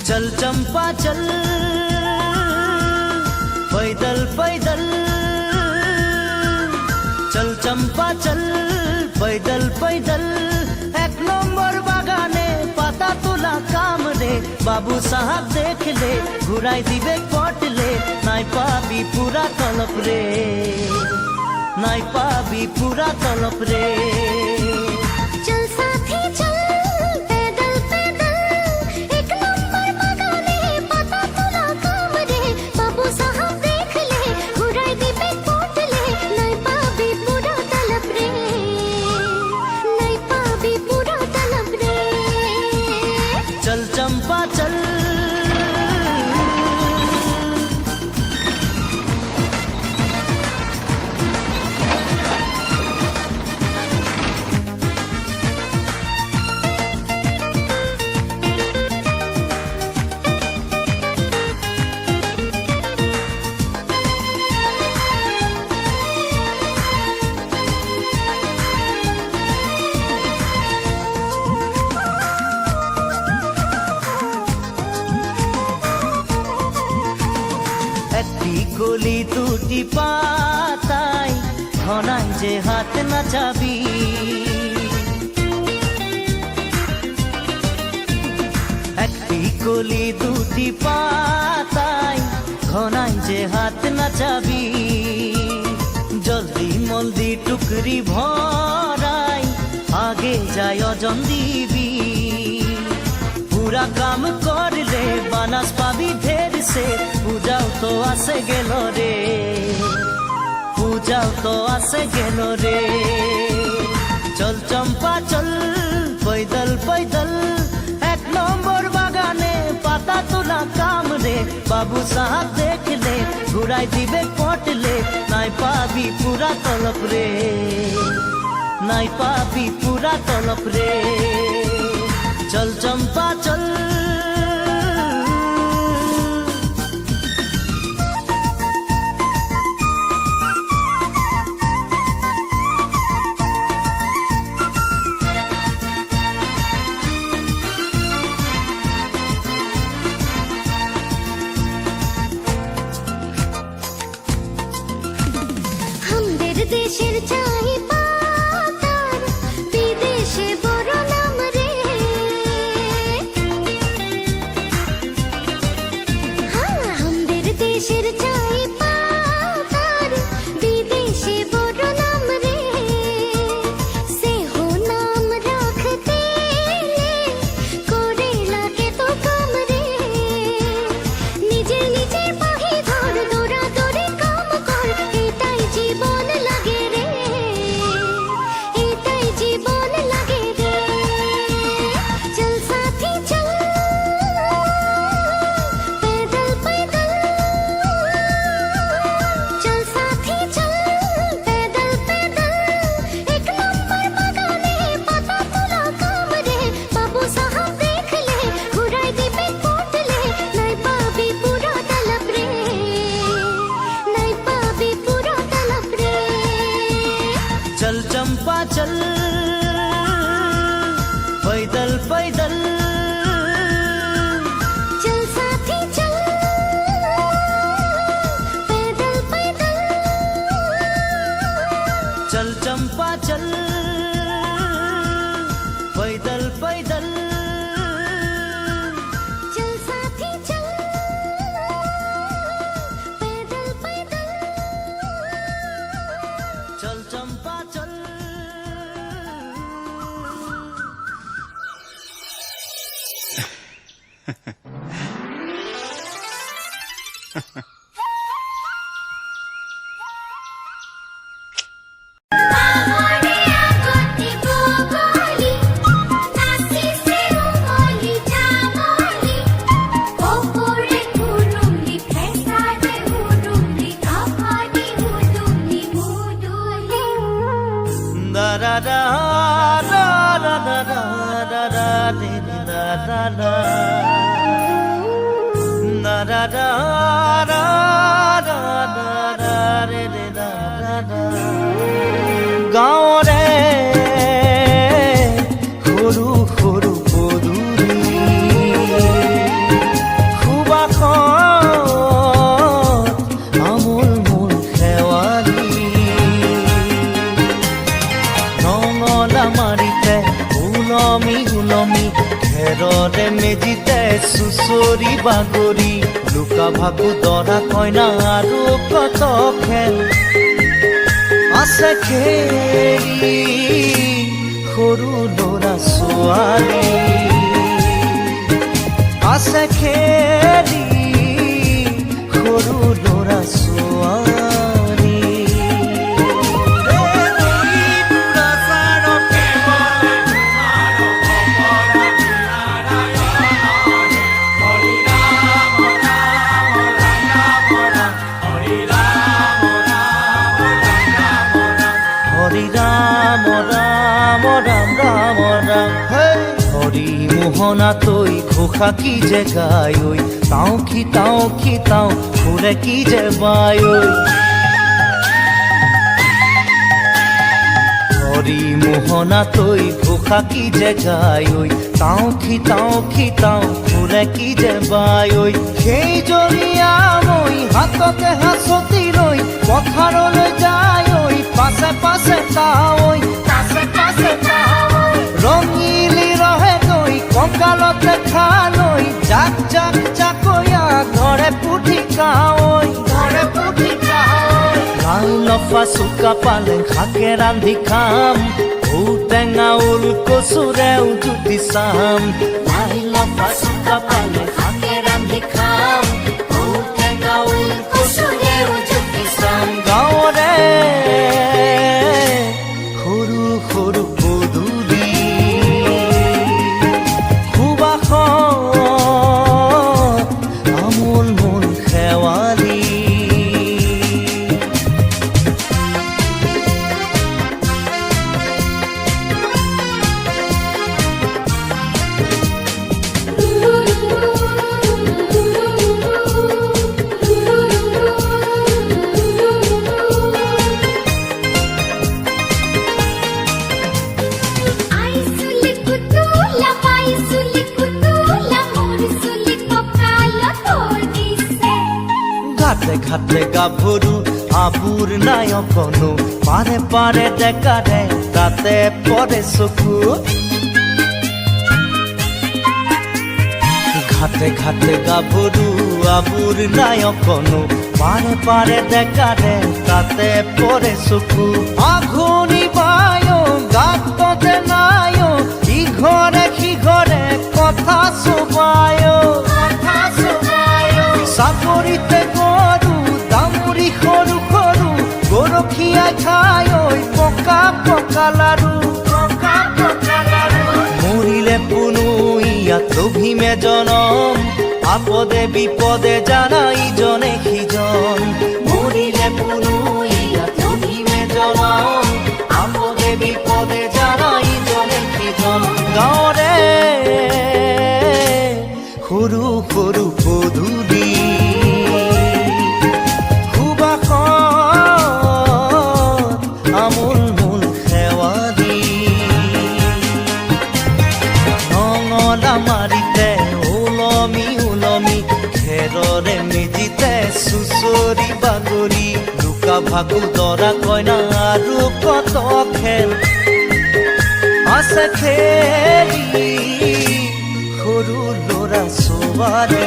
चल चंपा चल पैदल पैदल, चल चंपा चल पैदल पैदल, एक नम्बर बागाने पाता तुला काम रे, बाबू साहब देख ले घुराई दिबे पटले, नाई पाबी पूरा तलप रे, नाई पाबी पूरा तलप रे। चल साथी चल पैदल पैदल, एक नंबर बागाने पाता तुला काम रे, बाबू साहब देख ले घुराई दिबे पटले, नाई पाबी पूरा तलप रे, नाई पाबी पूरा तलप रे। चल चंपा चल গলি দুটি পাতায় ঘনাই যে হাত নাচাবি, একটি গলি দুটি পাতায় ঘনাই যে হাত নাচাবি, জলদি মলদি টুকরি ভরাই আগে যায় অজন দিবি, पूरा काम कर ले बानास पाबी ढेर से, पूजाओ तो आसे गेलो रे, पूजाओ तो आसे गेलो रे। चल चंपा चल पैदल पैदल, एक नम्बर बागाने पाता तुला काम रे, बाबू साहब देख ले घुराई दिबे पटले, नाई पाबी पूरा तलप रे, नाई पाबी पूरा तलप रे। चल चंपा चल हमদের দেশের চাই পাতার, বিদেশে বড় নাম রে, हमদের দেশের চাই পাতার, বিদেশে বড় নাম রে, সে হো নাম রাখতে করে লাগে তো কাম রে, নিজের নিজের পাহি ধর দৌড়া দৌড়ে কাম কর, এটাই জীবন লাগে রে, এটাই জীবন লাগে রে। চল সাথী চল पैदल पैदल, चल साथी चल पैदल पैदल, एक नंबर बागाने पाता तुला काम रे, बाबू साहब देख ले घुराई दिबे पटले, नाई पाबी पूरा तलप रे, नाई पाबी पूरा तलप रे। चल चंपा चल पैदल पैदल, चल साथी चल पैदल पैदल, चल चंपा चल पैदल पैदल, चल साथी चल पैदल पैदल, चल चंपा चल। Amore agoti bogoli, nasi se umoli jamoli, opore kurumli phesade urumli, kapani udumli muduli. Da da da da da da da da da da da da, da da da da da da da re re da da da। গাঁও রে সৰু সৰু পদূলি, চুচৰি বাগৰি লুকা ভাকু দৰা কইনা আৰু কত খেল আছে খেলি সৰু ল'ৰা ছোৱালী আছে খেলি সৰু ল'ৰা ছোৱালী হৰি ৰাম ৰাম ৰাম ৰাম ৰাম হৰি মোহনা তৈ ঘোষা কি যে গায় ঐ তাও খিতাও ঘুরে কি যে বায় ঐ হরি মোহনা তৈ ঘোষা কি যে গায় ঐ তাও খিতাও ঘুরে কি যে বায় ঐ সেই জৰিয়া মই হাততে হাঁচতি লৈ পথাৰলৈ যায় ঐ পাছে পাছে তাৱৈ ৰঙিলি ৰহে গৈ কঁকালতে খালৈ জাক জাকৈয়া ঘৰে পুঠি কাৱৈ লাই লফা চুকা পালেং শাকে ৰান্ধি খাম ঔটেঙা ওল কচুৰেও জুতি চাম লাই লফা চুকা পালেং শাকে ৰান্ধি খাম ঔটেঙা ওল কচুৰেও জুতি চাম গাঁৱৰে সৰু সৰু পদূলি সুবাসত আমোল মোল শেৱালি ঘাটে ঘাটে গাভৰু আবুৰ নাই অকণো পাৰে পাৰে ডেকাৰে তাতে পৰে চকু ঘাটে ঘাটে গাভৰু আবুৰ নাই অকণো পাৰে পাৰে ডেকাৰে তাতে পৰে চকু আঘোণি বায় গাততে নাই ইঘৰে সিঘৰে কথা চোবায় চাপৰিতে গৰু দামুৰি সৰু সৰু গৰখীয়া খাই ঐ পকা পকা লাৰু মৰিলে পুনু ইয়াত লভিমে জনম আপদে বিপদে জানা ইজনে সিজন মৰিলে পুনু ইয়াত লভিমে জনম আপদে বিপদে জানা ইজনে সিজন গাঁৱৰে সৰু সৰু পদূলি সুবাসত আমোল মোল শেৱালি নঙলা মাৰিতে ওলমি খেৰৰে মেজিতে চুচৰি বাগৰি লুকা ভাকু দৰা কইনা আৰু কত খেল আছে খেলি সৰু ল'ৰা ছোৱালী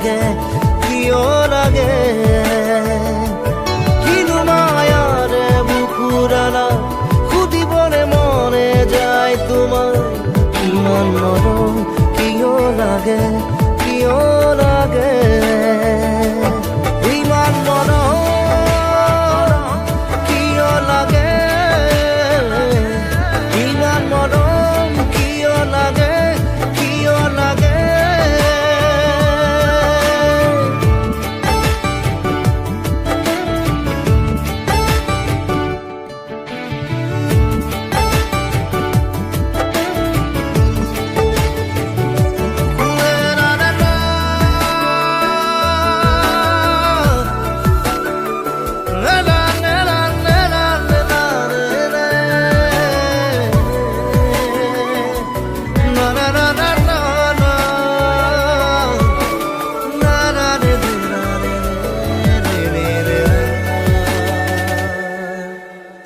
লাগে কিয় লাগে কিনো মায়াৰে বুকুৰালা সুধিবলে মনে যায় তোমাৰ ইমান মৰম কিয় লাগে কিয় লাগে ইমান মৰম কিয় লাগে ইমান মৰম কিয় লাগে কিয় লাগে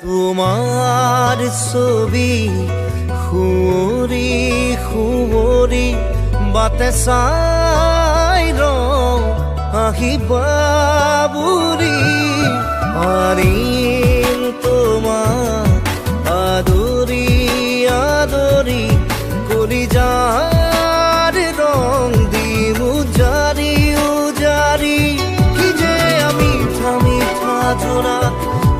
তোমাৰ ছবি খুঁৰি খুঁৱৰি বাটে চাই ৰওঁ আহিবা বুঢ়ী আনিম তোমাক আদৰি আদৰি কলিজাৰ ৰং দিম উজাৰি উজাৰি কি যে আমি মিঠা জোৰা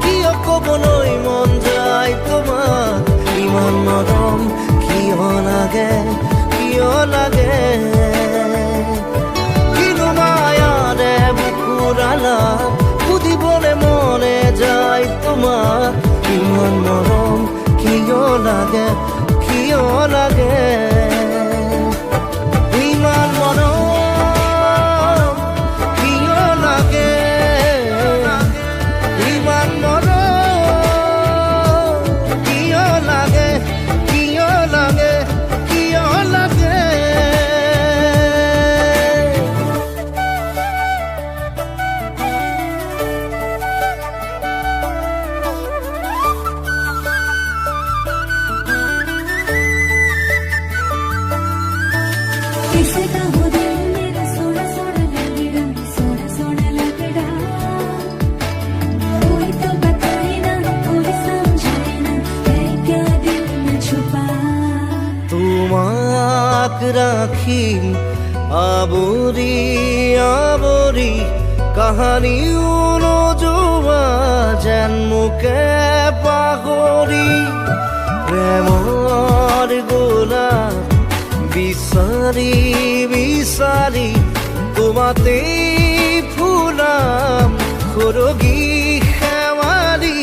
কিয় ক'বলৈ মন যায় তোমাক ইমান মৰম কিয় লাগে কিয় লাগে কিনো মায়াৰে বুকুৰালা সুধিবলে মনে যায় তোমাক ইমান মৰম কিয় লাগে কিয় লাগে ইমান মৰম কিয় লাগে ইমান মৰম কিয় লাগে কিয় লাগে কিয় লাগে किसे का हो दिल मेरा सोना सोना लगेगा सोना सोना लगेगा कोई तो बताए ना कोई समझाए ना है क्या दिल में छुपा তোমাক ৰাখিম আৱৰি আৱৰি কাহানিও নোযোৱা যেন মোকে পাহৰি প্ৰেমৰ গোলাপ বিচাৰি বিচাৰি তোমাতেই ফুলাম সৰগী শেৱালি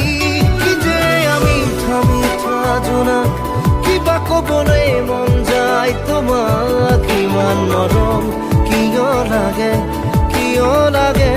কি যে আমি মিঠা জোনাক কিবা ক'বলৈ মন যায় তোমাক ইমান মৰম কিয় লাগে কিয় লাগে